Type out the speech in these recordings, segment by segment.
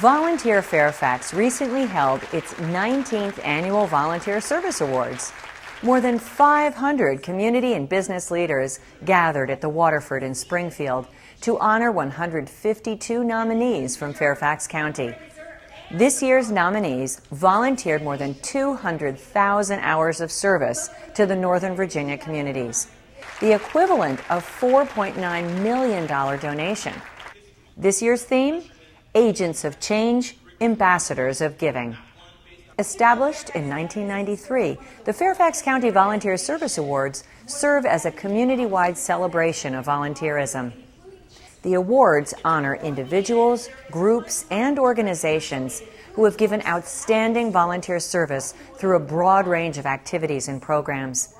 Volunteer Fairfax recently held its 19th Annual Volunteer Service Awards. More than 500 community and business leaders gathered at the Waterford in Springfield to honor 152 nominees from Fairfax County. This year's nominees volunteered more than 200,000 hours of service to the Northern Virginia communities, the equivalent of $4.9 million donation. This year's theme: Agents of Change, Ambassadors of Giving. Established in 1993, the Fairfax County Volunteer Service Awards serve as a community-wide celebration of volunteerism. The awards honor individuals, groups, and organizations who have given outstanding volunteer service through a broad range of activities and programs.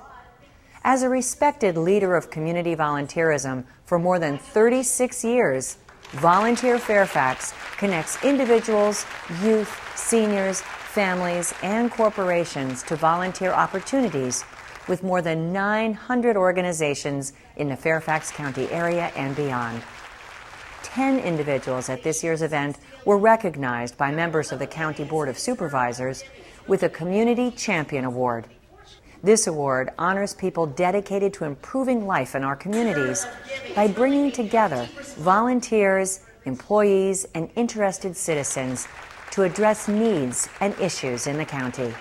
As a respected leader of community volunteerism for more than 36 years, Volunteer Fairfax connects individuals, youth, seniors, families, and corporations to volunteer opportunities with more than 900 organizations in the Fairfax County area and beyond. 10 individuals at this year's event were recognized by members of the County Board of Supervisors with a Community Champion Award. This award honors people dedicated to improving life in our communities by bringing together volunteers, employees, and interested citizens to address needs and issues in the county.